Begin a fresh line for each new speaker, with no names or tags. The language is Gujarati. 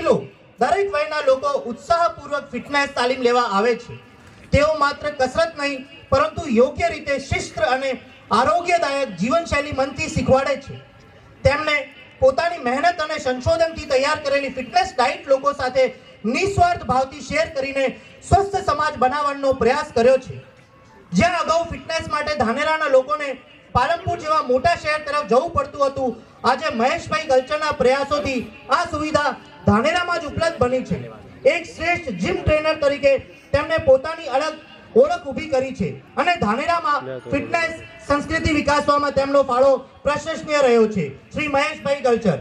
પહેલું, દરેક વયના લોકો ઉત્સાહપૂર્વક ફિટનેસ તાલીમ લેવા આવે છે. તેઓ માત્ર કસરત નહીં પરંતુ યોગ્ય રીતે શિસ્ત અને આરોગ્યદાયક જીવનશૈલી મનથી શીખવાડે છે. તેમણે પોતાની મહેનત અને સંશોધનથી તૈયાર કરેલી ફિટનેસ ડાયટ લોકો સાથે નિસ્વાર્થ ભાવથી શેર કરીને સ્વસ્થ સમાજ બનાવવાનો પ્રયાસ કર્યો છે. જ્યાં અગાઉ ફિટનેસ માટે ધાનેરાના લોકોને પાલનપુર જેવા મોટા શહેર તરફ જવું પડતું હતું, આજે મહેશભાઈ ગલચરના પ્રયાસોથી આ સુવિધા ધાનેરામાં જ ઉપલબ્ધ બની છે. એક શ્રેષ્ઠ જીમ ટ્રેનર તરીકે તેમણે પોતાની અલગ ઓળખ ઊભી કરી છે અને ધાનેરામાં ફિટનેસ સંસ્કૃતિ વિકાસવામાં તેમનો ફાળો પ્રશંસનીય રહ્યો છે. શ્રી મહેશભાઈ ગલચર.